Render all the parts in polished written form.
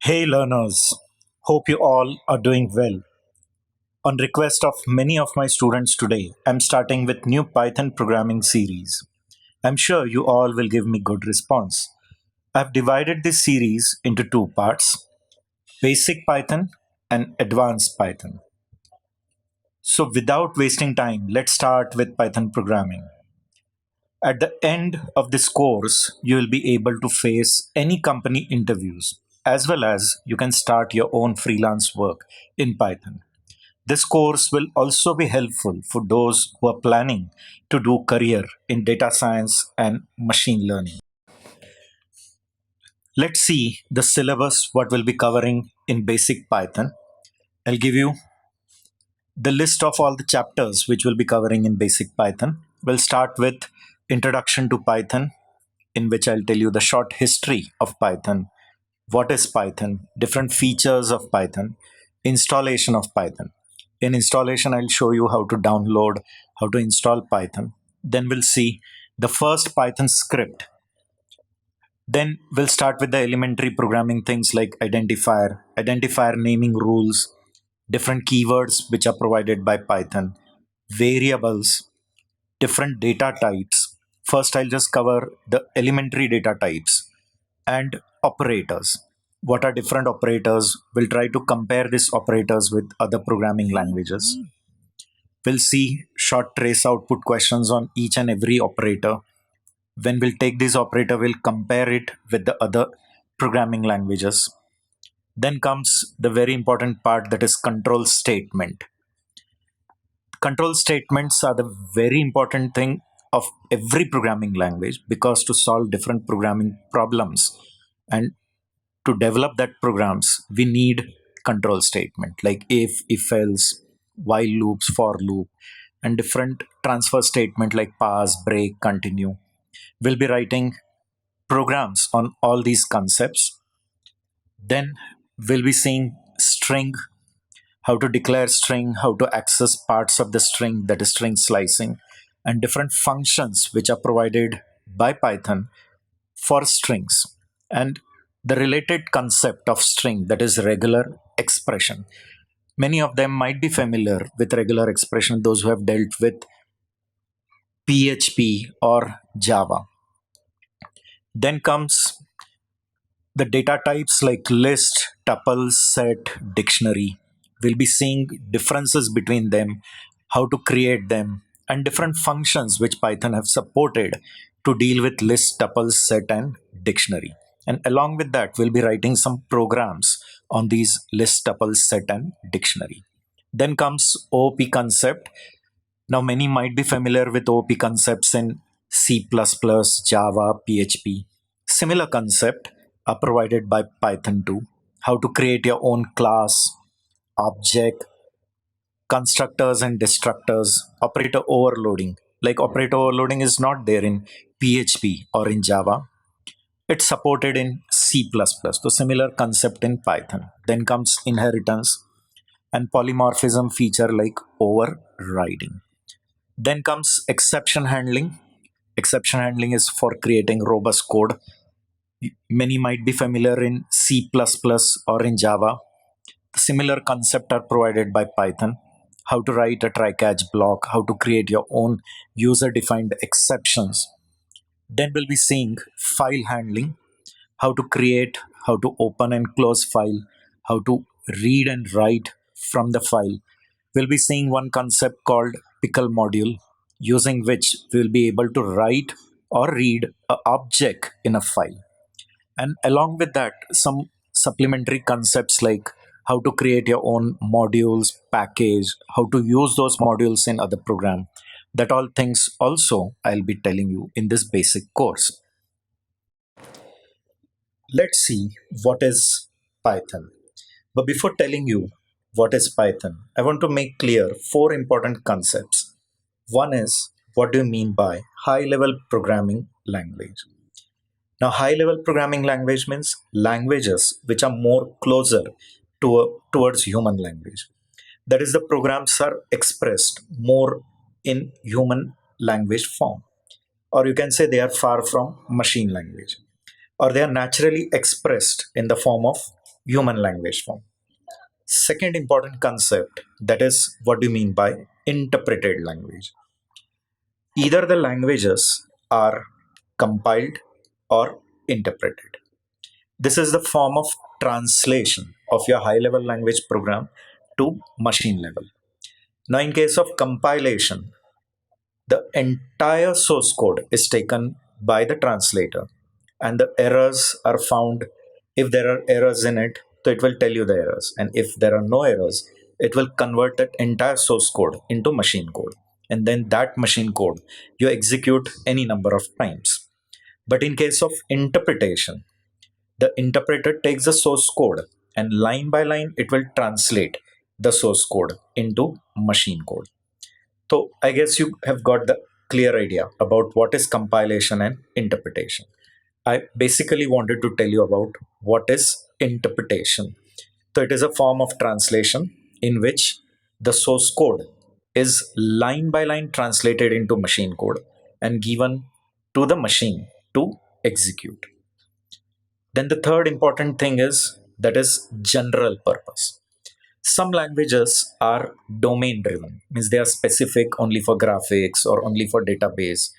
Hey learners, hope you all are doing well. On request of many of my students today, I'm starting with new Python programming series. I'm sure you all will give me good response. I've divided this series into two parts, basic Python and advanced Python. So without wasting time, let's start with Python programming. At the end of this course, you will be able to face any company interviews as well as you can start your own freelance work in Python. This course will also be helpful for those who are planning to do career in data science and machine learning. Let's see the syllabus what we'll be covering in basic Python. I'll give you the list of all the chapters which we'll be covering in basic Python. We'll start with introduction to Python, in which I'll tell you the short history of Python, what is Python, different features of Python, installation of Python. In installation, I'll show you how to download, how to install Python. Then we'll see the first Python script. Then we'll start with the elementary programming things like identifier naming rules, different keywords which are provided by Python, variables, different data types. First, I'll just cover the elementary data types and operators. What are different operators? We'll try to compare these operators with other programming languages. We'll see short trace output questions on each and every operator. When we'll take this operator, we'll compare it with the other programming languages. Then comes the very important part, that is control statement. Control statements are the very important thing of every programming language, because to solve different programming problems and to develop that programs, we need control statement like if else, while loops, for loop, and different transfer statement like pass, break, continue. We'll be writing programs on all these concepts. Then we'll be seeing string, how to declare string, how to access parts of the string, that is string slicing, and different functions which are provided by Python for strings, and the related concept of string, that is regular expression. Many of them might be familiar with regular expression, those who have dealt with PHP or Java. Then comes the data types like list, tuple, set, dictionary. We'll be seeing differences between them, how to create them, and different functions which Python have supported to deal with list, tuple, set, and dictionary. And along with that, we'll be writing some programs on these list, tuple, set, and dictionary. Then comes OOP concept. Now, many might be familiar with OOP concepts in C++, Java, PHP. Similar concept are provided by Python too. How to create your own class, object, constructors and destructors, operator overloading. Like operator overloading is not there in PHP or in Java. It's supported in C++. So similar concept in Python. Then comes inheritance and polymorphism feature like overriding. Then comes exception handling. Exception handling is for creating robust code. Many might be familiar in C++ or in Java. Similar concepts are provided by Python. How to write a try-catch block, how to create your own user-defined exceptions. Then we'll be seeing file handling, how to create, how to open and close file, how to read and write from the file. We'll be seeing one concept called pickle module, using which we'll be able to write or read an object in a file. And along with that, some supplementary concepts like how to create your own modules, package, how to use those modules in other program. That all things also I'll be telling you in this basic course. Let's see what is Python. But before telling you what is Python, I want to make clear four important concepts. One is, what do you mean by high level programming language? Now, high level programming language means languages which are more closer towards human language. That is, the programs are expressed more in human language form, or you can say they are far from machine language, or they are naturally expressed in the form of human language form. Second important concept, that is what do you mean by interpreted language? Either the languages are compiled or interpreted. This is the form of translation of your high level language program to machine level. Now, in case of compilation, the entire source code is taken by the translator and the errors are found. If there are errors in it, so it will tell you the errors, and if there are no errors, it will convert that entire source code into machine code, and then that machine code you execute any number of times. But in case of interpretation, the interpreter takes the source code and line by line it will translate the source code into machine code. So I guess you have got the clear idea about what is compilation and interpretation. I basically wanted to tell you about what is interpretation. So it is a form of translation in which the source code is line by line translated into machine code and given to the machine to execute. Then the third important thing is that is general purpose. Some languages are domain driven, means they are specific only for graphics or only for database.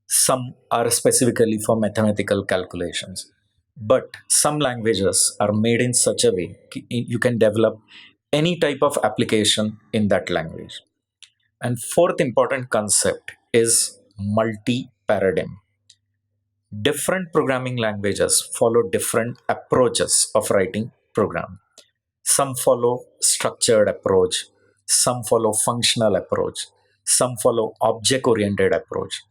Some are specifically for mathematical calculations. But some languages are made in such a way you can develop any type of application in that language. And fourth important concept is multi-paradigm. Different programming languages follow different approaches of writing program. Some follow structured approach, some follow functional approach, some follow object oriented approach.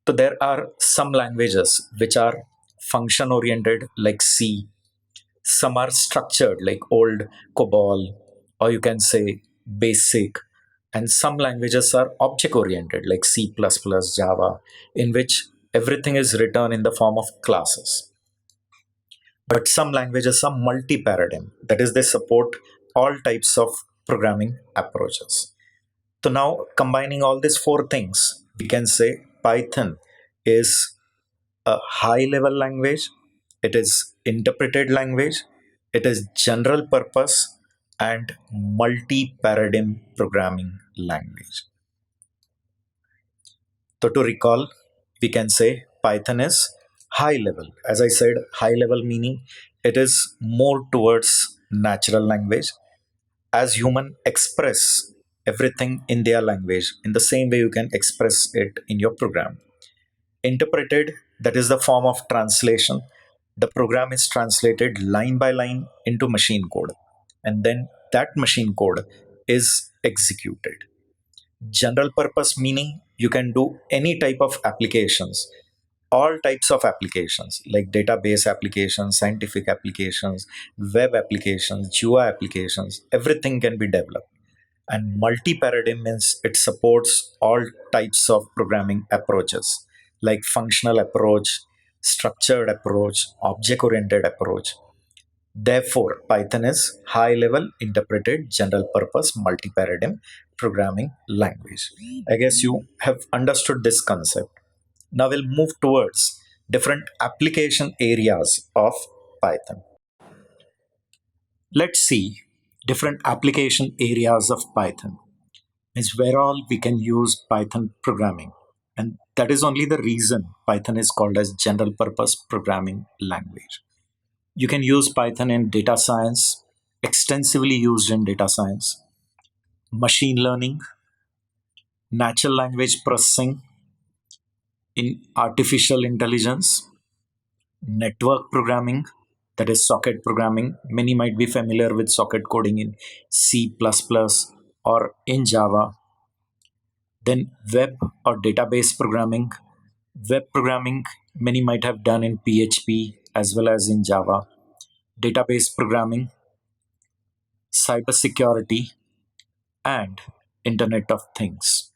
So there are some languages which are function oriented like C, some are structured like old COBOL, or you can say BASIC, and some languages are object oriented like C++, Java, in which everything is written in the form of classes. But some languages are multi-paradigm, that is, they support all types of programming approaches. So now, combining all these four things, we can say Python is a high-level language, it is interpreted language, it is general purpose, and multi-paradigm programming language. So to recall, we can say Python is high level. As I said, high level meaning it is more towards natural language. As human express everything in their language, in the same way you can express it in your program. Interpreted, that is the form of translation. The program is translated line by line into machine code, and then that machine code is executed. General purpose meaning you can do any type of applications, all types of applications like database applications, scientific applications, web applications, GUI applications, everything can be developed. And multi-paradigm means it supports all types of programming approaches like functional approach, structured approach, object-oriented approach. Therefore, Python is high-level interpreted general purpose multi-paradigm programming language. I guess you have understood this concept. Now we'll move towards different application areas of Python. Let's see different application areas of Python. Is where all we can use Python programming. And that is only the reason Python is called as general purpose programming language. You can use Python in data science, extensively used in data science, machine learning, natural language processing, in artificial intelligence, network programming, that is socket programming. Many might be familiar with socket coding in C++ or in Java. Then web or database programming. Web programming, many might have done in PHP as well as in Java. Database programming, cybersecurity, and Internet of Things.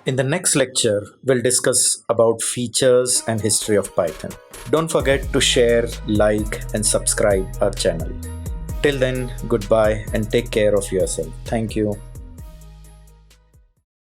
In the next lecture, we'll discuss about features and history of Python. Don't forget to share, like, and subscribe our channel. Till then, goodbye and take care of yourself. Thank you.